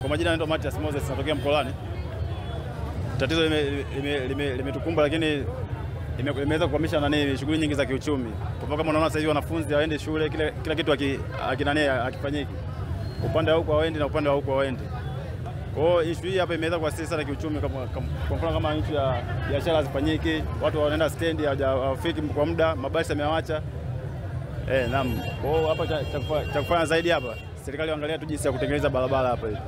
Kwa majina naitwa Matias Moses, natokea Mkolani. Tatizo limetukumba lakini imeweza kuhamisha shughuli nyingi za kiuchumi. Kwa kama unaona sasa hivi wanafunzi waende shule, kila kitu akifanyiki. Upande wa huko waende na upande wa huko waende. Kwa hiyo issue hii hapa imeweza kuathiri sana kiuchumi, kwa mfano kama issue ya biashara zifanyiki, watu wanaenda stendi hawafiki kwa muda, mabasi yamewacha. Naam. Kwa hiyo hapa cha kufanya zaidi hapa, serikali angalia tu jinsi ya kutengeneza barabara hapa hivi.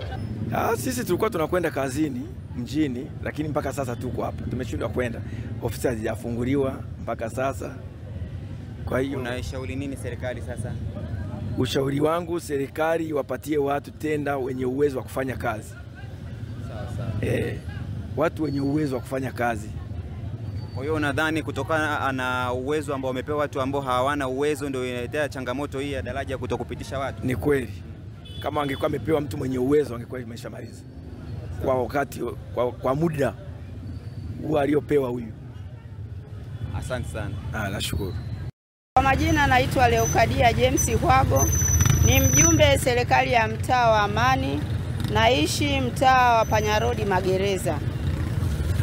Sisi tulikuwa tunakwenda kazini mjini, lakini mpaka sasa tuko hapa. Tumeshindwa kwenda. Ofisi hazijafunguliwa mpaka sasa. Kwa hiyo unaishauri nini serikali sasa? Ushauri wangu, serikali wapatie watu tenda wenye uwezo wa kufanya kazi. Sawa. Watu wenye uwezo wa kufanya kazi. Kwa hiyo unadhani kutokana na uwezo ambao wamepewa watu ambao hawana uwezo ndio inaletea changamoto hii ya daraja kutokupitisha watu? Ni kweli. Kama angekuwa amepewa mtu mwenye uwezo angekuwa imeshamaliza kwa wakati, kwa muda huo aliopewa huyu. Asante sana. Nashukuru. Kwa majina naitwa Leokadia James Hwago, ni mjumbe serikali ya mtaa wa Amani, naishi mtaa wa Panyarodi Magereza.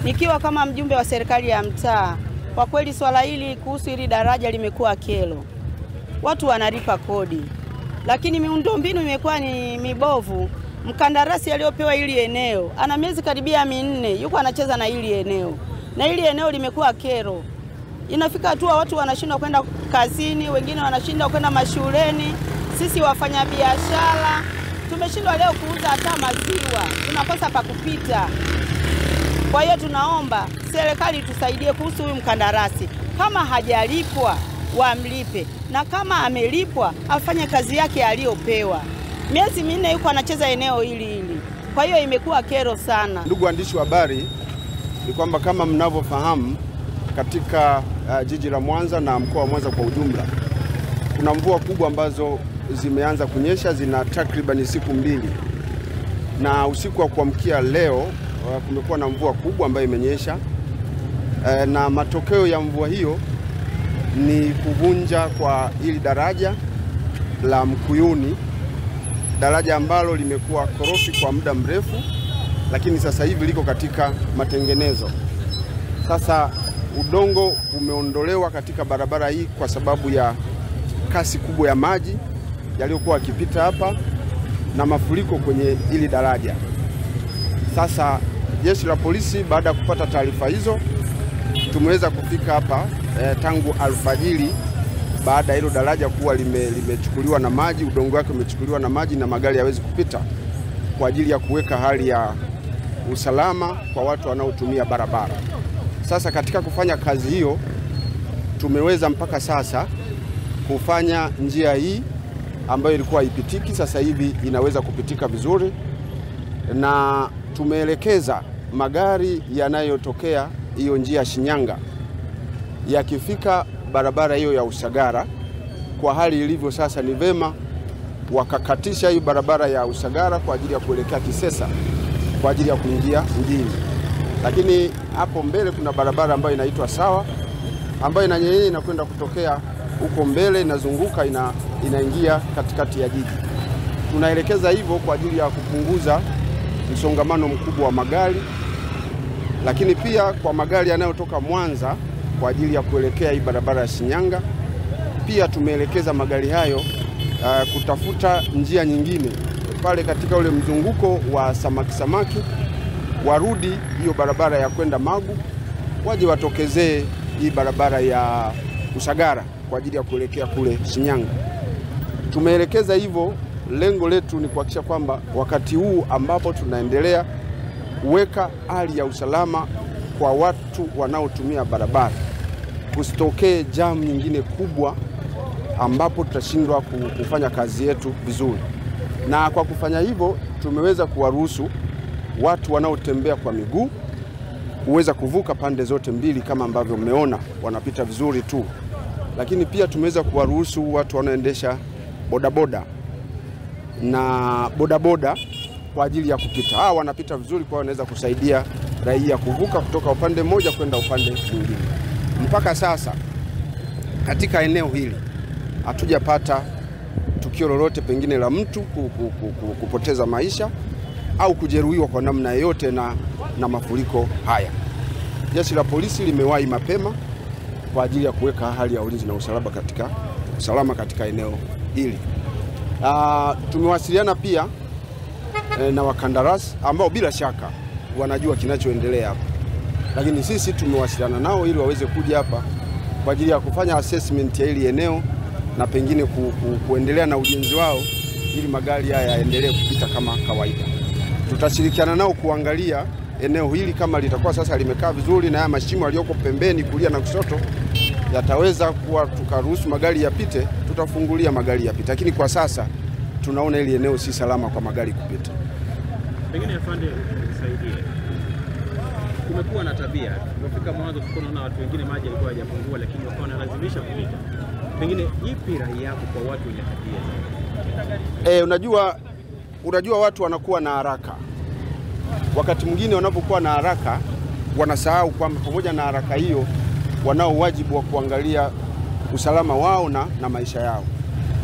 Nikiwa kama mjumbe wa serikali ya mtaa, kwa kweli swala hili kuhusu hili daraja limekuwa kero. Watu wanalipa kodi, lakini miundombinu imekuwa ni mibovu. Mkandarasi aliyopewa hili eneo ana miezi karibia 4 yuko anacheza na hili eneo. Na hili eneo limekuwa kero. Inafika hatua watu wanashindwa kwenda kazini, wengine wanashindwa kwenda mashuleni. Sisi wafanyabiashara tumeshindwa leo kuuza hata maziwa, tunakosa pa kupita. Kwa hiyo tunaomba serikali tusaidie kuhusu huyu mkandarasi. Kama hajalipwa wamlipe, na kama amelipwa afanye kazi yake aliyopewa. Miezi 4 yuko anacheza eneo hili. Kwa hiyo imekuwa kero sana. Ndugu waandishi wa habari, ni kwamba kama mnavyofahamu katika jiji la Mwanza na mkoa wa Mwanza kwa ujumla, kuna mvua kubwa ambazo zimeanza kunyesha, zina takriban siku 2. Na usiku wa kuamkia leo kumekuwa na mvua kubwa ambayo imenyesha, na matokeo ya mvua hiyo ni kuvunja kwa hili daraja la Mkuyuni, daraja ambalo limekuwa korofi kwa muda mrefu, lakini sasa hivi liko katika matengenezo. Sasa udongo umeondolewa katika barabara hii kwa sababu ya kasi kubwa ya maji yaliyokuwa yakipita hapa na mafuriko kwenye hili daraja. Sasa jeshi la polisi baada ya kupata taarifa hizo tumeweza kufika hapa tangu alfajiri, baada ya hilo daraja kuwa limechukuliwa na maji, udongo wake umechukuliwa na maji na magari hawezi kupita, kwa ajili ya kuweka hali ya usalama kwa watu wanaotumia barabara. Sasa katika kufanya kazi hiyo tumeweza mpaka sasa kufanya njia hii ambayo ilikuwa haipitiki, sasa hivi inaweza kupitika vizuri, na tumeelekeza magari yanayotokea hiyo njia ya Shinyanga yakifika barabara hiyo ya Usagara, kwa hali ilivyo sasa ni vema wakakatisha hii barabara ya Usagara kwa ajili ya kuelekea Kisesa kwa ajili ya kuingia mjini. Lakini hapo mbele kuna barabara ambayo inaitwa Sawa, ambayo na yenyewe inakwenda kutokea huko mbele, inazunguka inaingia katikati ya jiji. Tunaelekeza hivyo kwa ajili ya kupunguza msongamano mkubwa wa magari, lakini pia kwa magari yanayotoka Mwanza kwa ajili ya kuelekea hii barabara ya Shinyanga, pia tumeelekeza magari hayo kutafuta njia nyingine pale katika ule mzunguko wa samaki warudi hiyo barabara ya kwenda Magu, waje watokezee hii barabara ya Usagara kwa ajili ya kuelekea kule Shinyanga. Tumeelekeza hivyo, lengo letu ni kuhakikisha kwamba wakati huu ambapo tunaendelea kuweka hali ya usalama kwa watu wanaotumia barabara, kusitokee jamu nyingine kubwa ambapo tutashindwa kufanya kazi yetu vizuri. Na kwa kufanya hivyo tumeweza kuwaruhusu watu wanaotembea kwa miguu kuweza kuvuka pande zote mbili kama ambavyo mmeona wanapita vizuri tu. Lakini pia tumeweza kuwaruhusu watu wanaoendesha bodaboda na bodaboda kwa ajili ya kupita. Hawa wanapita vizuri, kwa wanaweza kusaidia raia kuvuka kutoka upande mmoja kwenda upande mwingine. Mpaka sasa katika eneo hili hatujapata tukio lolote pengine la mtu kupoteza maisha, au kujeruhiwa kwa namna yoyote na mafuriko haya. Jeshi la polisi limewahi mapema kwa ajili ya kuweka hali ya ulinzi na usalama katika eneo hili. Tumewasiliana pia na wakandarasi ambao bila shaka wanajua kinachoendelea hapa, lakini sisi tumewasiliana nao ili waweze kuja hapa kwa ajili ya kufanya assessment ya hili eneo na pengine kuendelea na ujenzi wao ili magari haya yaendelee kupita kama kawaida. Tutashirikiana nao kuangalia eneo hili kama litakuwa sasa limekaa vizuri na haya mashimo yaliyoko pembeni kulia na kushoto yataweza kuwa tukaruhusu magari yapite, tutafungulia magari yapite. Lakini kwa sasa tunaona hili eneo si salama kwa magari kupita. Pengine afande nisaidie. Kumekuwa na tabia, tunafika mwanzo tunaona watu wengine maji yalikuwa hayajapungua lakini wakawa wanalazimisha kupita. Pengine ipi rai yako kwa watu wenye tabia? Unajua watu wanakuwa na haraka. Wakati mwingine wanapokuwa na haraka wanasahau kwamba pamoja na haraka hiyo wanao wajibu wa kuangalia usalama wao na maisha yao.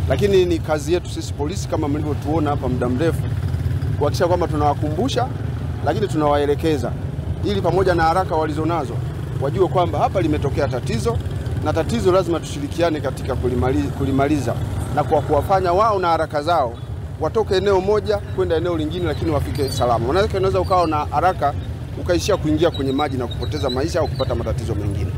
Lakini ni kazi yetu sisi polisi, kama mlivyotuona hapa muda mrefu, kuhakikisha kwamba tunawakumbusha lakini tunawaelekeza ili pamoja na haraka walizonazo wajue kwamba hapa limetokea tatizo, na tatizo lazima tushirikiane katika kulimaliza, na kwa kuwafanya wao na haraka zao watoke eneo moja kwenda eneo lingine lakini wafike salama. Unaweza ukawa na haraka ukaishia kuingia kwenye maji na kupoteza maisha au kupata matatizo mengine.